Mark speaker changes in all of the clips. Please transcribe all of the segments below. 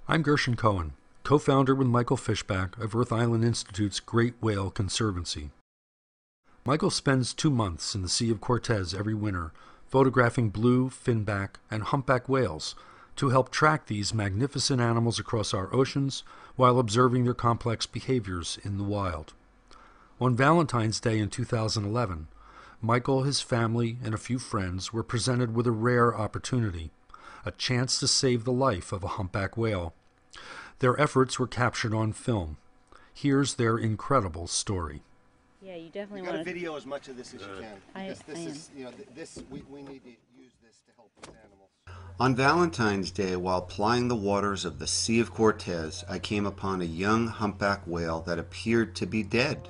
Speaker 1: I'm Gershon Cohen, co-founder with Michael Fishback of Earth Island Institute's Great Whale Conservancy. Michael spends 2 months in the Sea of Cortez every winter, photographing blue, finback, and humpback whales to help track these magnificent animals across our oceans while observing their complex behaviors in the wild. On Valentine's Day in 2011, Michael, his family, and a few friends were presented with a rare opportunity, a chance to save the life of a humpback whale. Their efforts were captured on film. Here's their incredible story.
Speaker 2: Yeah, you definitely
Speaker 3: want to video as much of this as you can. We need to use this to help these animals.
Speaker 4: On Valentine's Day, while plying the waters of the Sea of Cortez, I came upon a young humpback whale that appeared to be dead.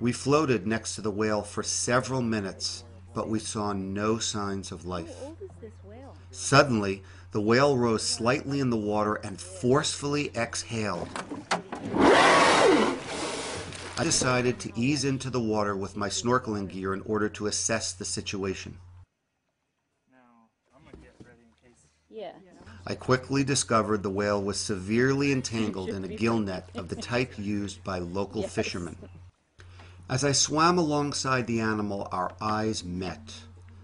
Speaker 4: We floated next to the whale for several minutes, but we saw no signs of life.
Speaker 2: How old is this whale?
Speaker 4: Suddenly, the whale rose slightly in the water and forcefully exhaled. I decided to ease into the water with my snorkeling gear in order to assess the situation.
Speaker 2: Yeah.
Speaker 4: I quickly discovered the whale was severely entangled in a gill net of the type used by local fishermen. As I swam alongside the animal, our eyes met.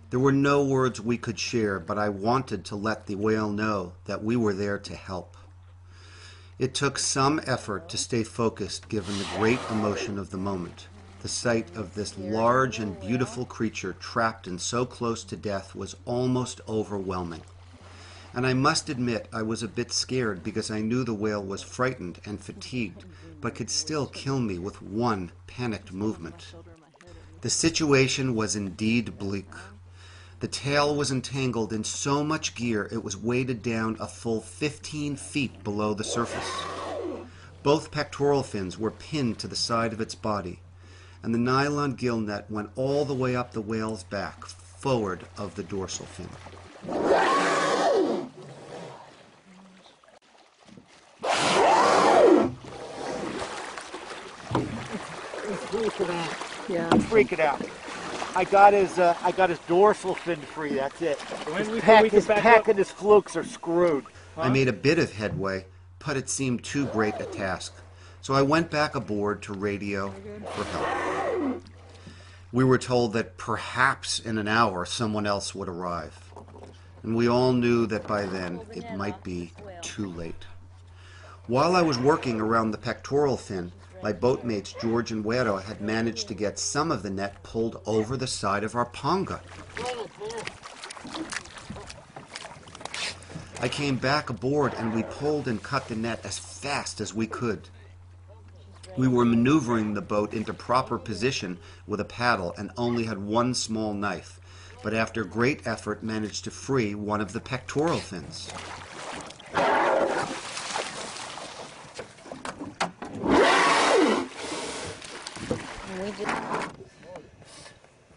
Speaker 4: There were no words we could share, but I wanted to let the whale know that we were there to help. It took some effort to stay focused given the great emotion of the moment. The sight of this large and beautiful creature trapped and so close to death was almost overwhelming. And I must admit I was a bit scared because I knew the whale was frightened and fatigued, but could still kill me with one panicked movement. The situation was indeed bleak. The tail was entangled in so much gear it was weighted down a full 15 feet below the surface. Both pectoral fins were pinned to the side of its body, and the nylon gill net went all the way up the whale's back, forward of the dorsal fin.
Speaker 3: Yeah. He's freaking out. I got his dorsal fin free. That's it. His pack and his flukes are screwed.
Speaker 4: I made a bit of headway, but it seemed too great a task. So I went back aboard to radio for help. We were told that perhaps in an hour someone else would arrive. And we all knew that by then it might be too late. While I was working around the pectoral fin, my boatmates George and Wero had managed to get some of the net pulled over the side of our panga. I came back aboard and we pulled and cut the net as fast as we could. We were maneuvering the boat into proper position with a paddle and only had one small knife, but after great effort managed to free one of the pectoral fins.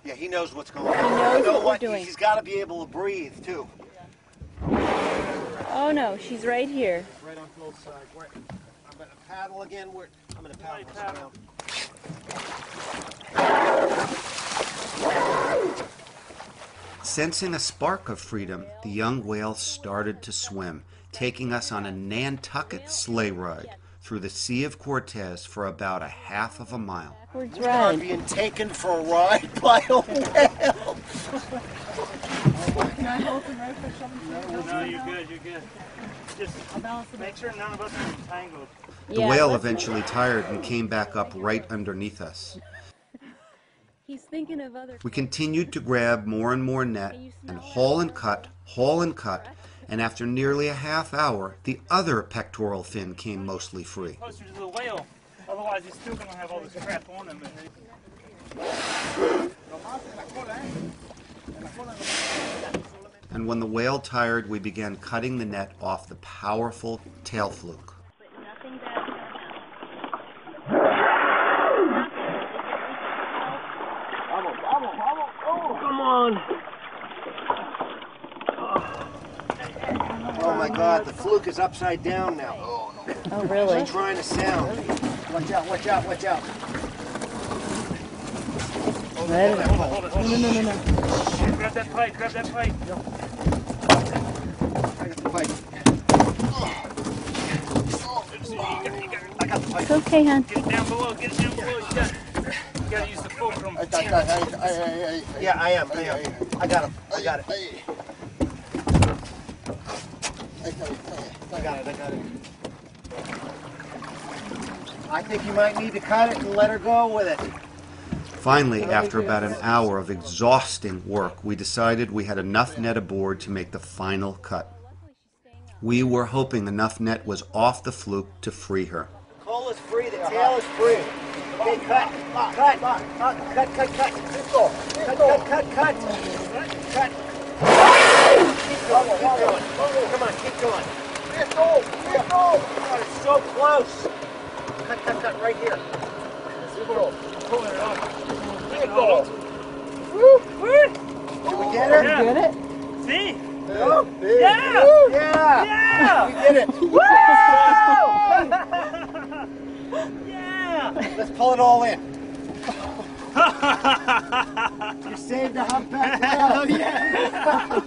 Speaker 3: Yeah, he knows what's going on.
Speaker 2: He knows what we're doing.
Speaker 3: He's got to be able to breathe, too.
Speaker 2: Oh, no, she's right here.
Speaker 3: Right on both sides. I'm going to paddle again. I'm going to paddle this around.
Speaker 4: Sensing a spark of freedom, the young whale started to swim, taking us on a Nantucket sleigh ride through the Sea of Cortez for about a half of a mile.
Speaker 3: We are being taken for a ride by a whale.
Speaker 5: Can I hold him right for something?
Speaker 6: No, you're good. Just make sure none of us are entangled.
Speaker 4: The whale eventually tired and came back up right underneath us.
Speaker 2: He's thinking of other.
Speaker 4: We continued to grab more and more net and haul and cut, and after nearly a half hour, the other pectoral fin came mostly free.
Speaker 6: Closer to the whale, otherwise he's still going to have all this crap on him.
Speaker 4: And when the whale tired, we began cutting the net off the powerful tail fluke.
Speaker 3: Come on. Oh my God, the fluke is upside down now.
Speaker 2: Oh, really?
Speaker 3: She's trying to sound. Watch out.
Speaker 6: Hold it.
Speaker 2: No.
Speaker 6: Grab that pipe.
Speaker 2: It's okay, hon.
Speaker 6: Get it down below. Get it down below. You gotta use the fulcrum.
Speaker 3: Yeah, I am. I got him. I got it. I got it. I think you might need to cut it and let her go with it.
Speaker 4: Finally, after about an hour of exhausting work, we decided we had enough net aboard to make the final cut. We were hoping enough net was off the fluke to free her.
Speaker 3: The coal is free, the tail is free. Okay, cut. Keep going. Come on, keep going. Oh, it's so close. Cut, right here.
Speaker 6: Pulling it off.
Speaker 3: Did we get her?
Speaker 6: Yeah.
Speaker 2: Get it?
Speaker 6: See?
Speaker 3: Yeah! We did it!
Speaker 6: Yeah!
Speaker 3: Let's pull it all in. You saved the humpback whale. Yeah!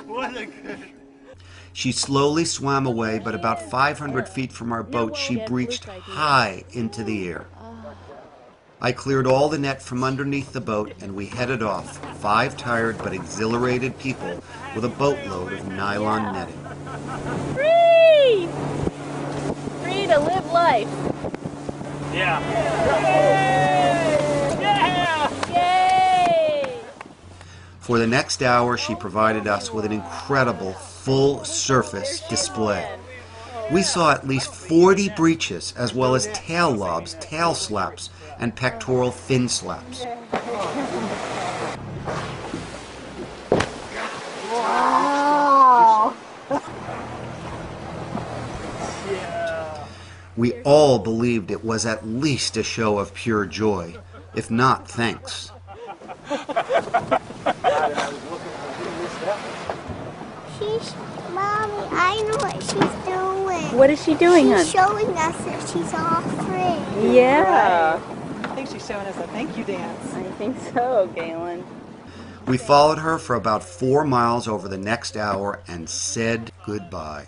Speaker 6: What a good...
Speaker 4: She slowly swam away, but about 500 feet from our boat, she breached high into the air. I cleared all the net from underneath the boat, and we headed off, 5 tired but exhilarated people with a boatload of nylon netting.
Speaker 2: Free! Free to live life.
Speaker 6: Yeah.
Speaker 2: Yay!
Speaker 4: For the next hour, she provided us with an incredible full-surface display. We saw at least 40 breaches, as well as tail lobs, tail slaps, and pectoral fin slaps.
Speaker 2: Wow!
Speaker 4: We all believed it was at least a show of pure joy, if not thanks.
Speaker 7: Mommy, I know what she's doing.
Speaker 2: What is she doing, hon?
Speaker 7: She's showing us that she's all free.
Speaker 2: Yeah.
Speaker 5: I think she's showing us a thank you dance.
Speaker 2: I think so, Galen.
Speaker 4: We followed her for about 4 miles over the next hour and said goodbye.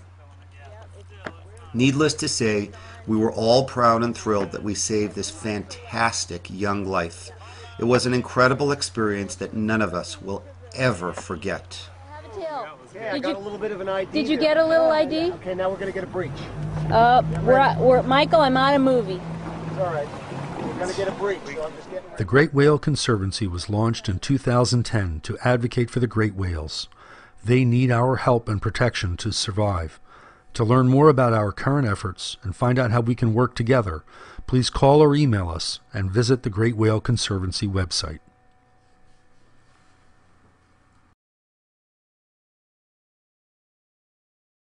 Speaker 4: Needless to say, we were all proud and thrilled that we saved this fantastic young life. It was an incredible experience that none of us will ever forget.
Speaker 3: Okay, I got a little bit of an ID.
Speaker 2: Did you
Speaker 3: there.
Speaker 2: get a little ID?
Speaker 3: Okay, now we're going to get a breach.
Speaker 2: Michael, I'm on a movie.
Speaker 3: It's all right. We're going to get a breach, so I'm just getting ready.
Speaker 1: The Great Whale Conservancy was launched in 2010 to advocate for the great whales. They need our help and protection to survive. To learn more about our current efforts and find out how we can work together, please call or email us and visit the Great Whale Conservancy website.